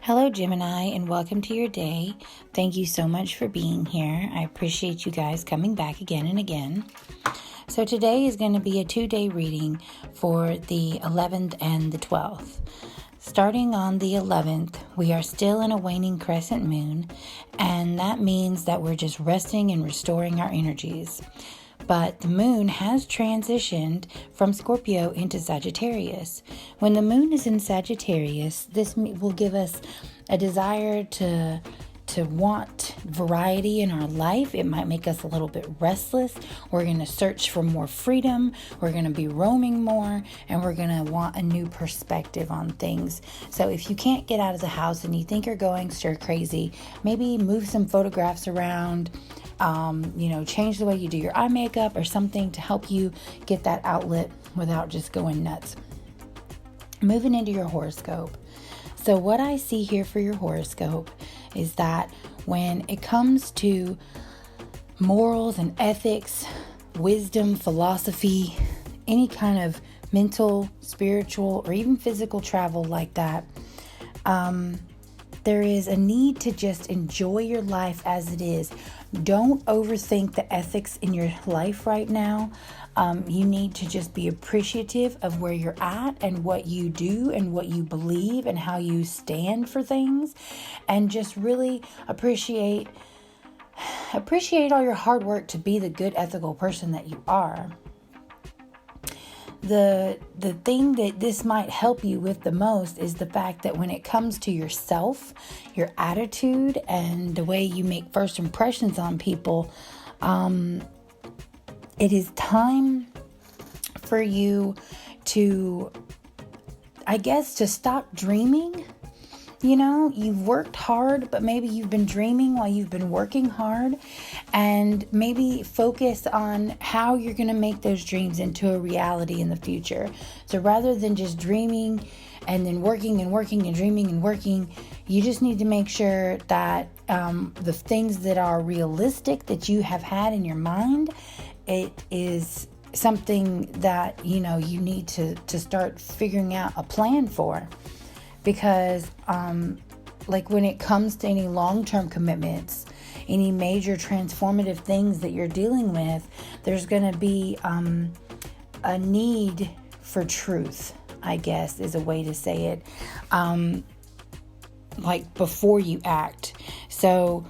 Hello, Gemini, and welcome to your day. Thank you so much for being here. I appreciate you guys coming back again and again. So today is going to be a 2-day reading for the 11th and the 12th. Starting on the 11th, we are still in a waning crescent moon, and that means that we're just resting and restoring our energies. But the moon has transitioned from Scorpio into Sagittarius. When the moon is in Sagittarius, this will give us a desire to want variety in our life. It might make us a little bit restless. We're going to search for more freedom. We're going to be roaming more, and we're going to want a new perspective on things. So if you can't get out of the house and you think you're going stir crazy, maybe move some photographs around, change the way you do your eye makeup or something to help you get that outlet without just going nuts. Moving into your horoscope. So what I see here for your horoscope is that when it comes to morals and ethics, wisdom, philosophy, any kind of mental, spiritual, or even physical travel like that, there is a need to just enjoy your life as it is. Don't overthink the ethics in your life right now. You need to just be appreciative of where you're at and what you do and what you believe and how you stand for things, and just really appreciate all your hard work to be the good ethical person that you are. The thing that this might help you with the most is the fact that when it comes to yourself, your attitude, and the way you make first impressions on people, it is time for you to stop dreaming. You've worked hard, but maybe you've been dreaming while you've been working hard, and maybe focus on how you're going to make those dreams into a reality in the future. So rather than just dreaming and then working and working and dreaming and working, you just need to make sure that the things that are realistic that you have had in your mind, it is something that, you need to start figuring out a plan for. Because, when it comes to any long-term commitments, any major transformative things that you're dealing with, there's going to be a need for truth, I guess is a way to say it, before you act. So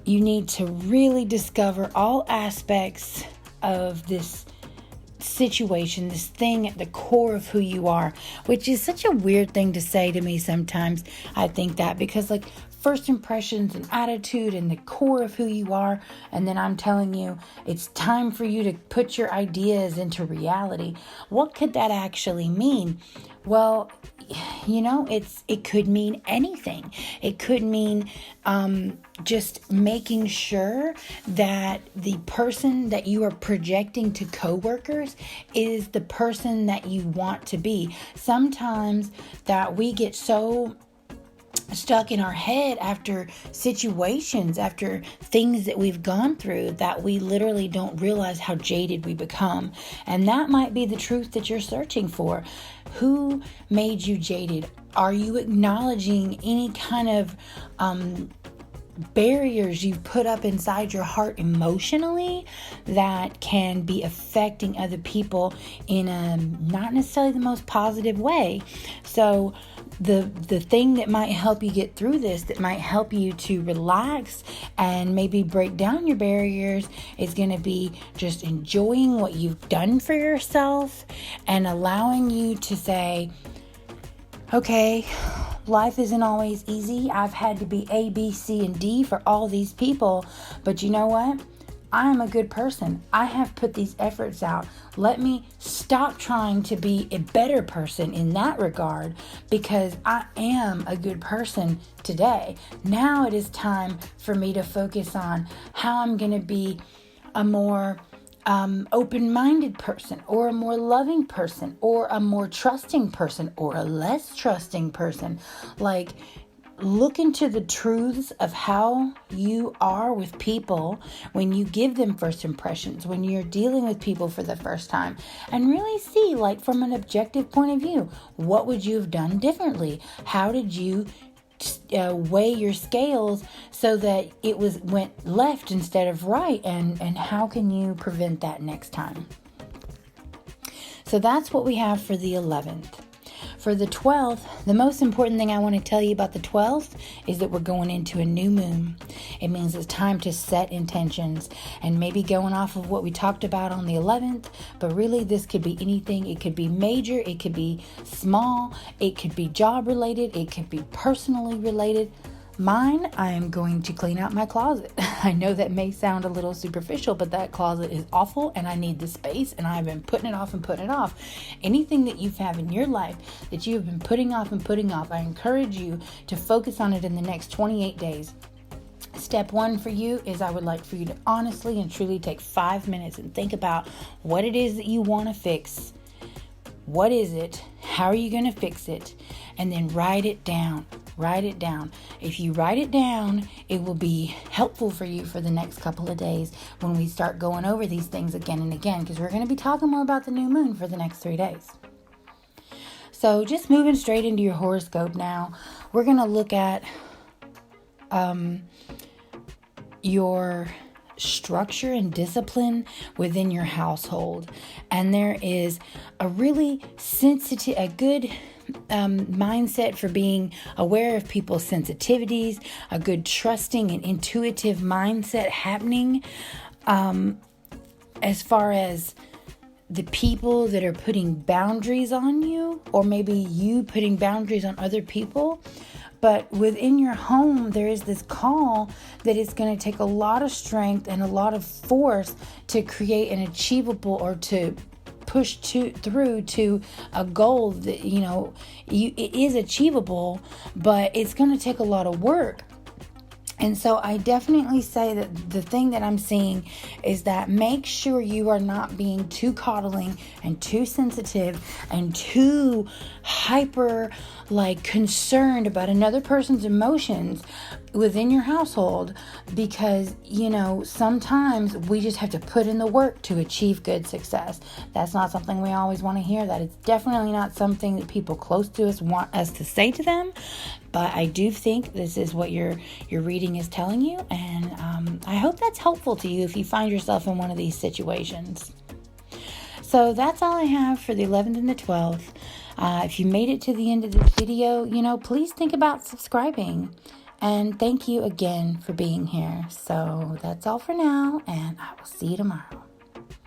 you need to really discover all aspects of this situation, this thing at the core of who you are, which is such a weird thing to say to me sometimes. I think that because first impressions and attitude and the core of who you are, and then I'm telling you it's time for you to put your ideas into reality. What could that actually mean? Well, it could mean anything. It could mean just making sure that the person that you are projecting to coworkers is the person that you want to be. Sometimes that we get so stuck in our head after situations, after things that we've gone through, that we literally don't realize how jaded we become. And that might be the truth that you're searching for. Who made you jaded? Are you acknowledging any kind of barriers you've put up inside your heart emotionally that can be affecting other people in a not necessarily the most positive way? So the thing that might help you get through this, that might help you to relax and maybe break down your barriers, is going to be just enjoying what you've done for yourself and allowing you to say, okay, life isn't always easy. I've had to be A, B, C, and D for all these people, but you know what? I am a good person. I have put these efforts out. Let me stop trying to be a better person in that regard, because I am a good person today. Now it is time for me to focus on how I'm going to be a more open-minded person, or a more loving person, or a more trusting person, or a less trusting person. Look into the truths of how you are with people when you give them first impressions, when you're dealing with people for the first time, and really see, from an objective point of view, what would you have done differently? How did you weigh your scales so that it went left instead of right, and how can you prevent that next time? So that's what we have for the 11th. For the 12th, the most important thing I want to tell you about the 12th is that we're going into a new moon. It means it's time to set intentions, and maybe going off of what we talked about on the 11th, but really this could be anything. It could be major, it could be small, it could be job related, it could be personally related. Mine, I am going to clean out my closet. I know that may sound a little superficial, but that closet is awful and I need the space, and I've been putting it off and putting it off. Anything that you have in your life that you have been putting off and putting off, I encourage you to focus on it in the next 28 days. Step one for you is I would like for you to honestly and truly take 5 minutes and think about what it is that you want to fix. What is it? How are you going to fix it? And then write it down. Write it down. If you write it down, it will be helpful for you for the next couple of days when we start going over these things again and again, because we're going to be talking more about the new moon for the next 3 days. So just moving straight into your horoscope now, we're going to look at your structure and discipline within your household. And there is a really sensitive, a good mindset for being aware of people's sensitivities, a good trusting and intuitive mindset happening as far as the people that are putting boundaries on you, or maybe you putting boundaries on other people. But within your home, there is this call that it's going to take a lot of strength and a lot of force to create an achievable, or to push through to a goal that, it is achievable, but it's going to take a lot of work. And so I definitely say that the thing that I'm seeing is that make sure you are not being too coddling and too sensitive and too hyper concerned about another person's emotions within your household, because sometimes we just have to put in the work to achieve good success. That's not something we always want to hear. That it's definitely not something that people close to us want us to say to them. But I do think this is what your reading is telling you, and I hope that's helpful to you if you find yourself in one of these situations. So that's all I have for the 11th and the 12th. If you made it to the end of this video, please think about subscribing. And thank you again for being here. So that's all for now, and I will see you tomorrow.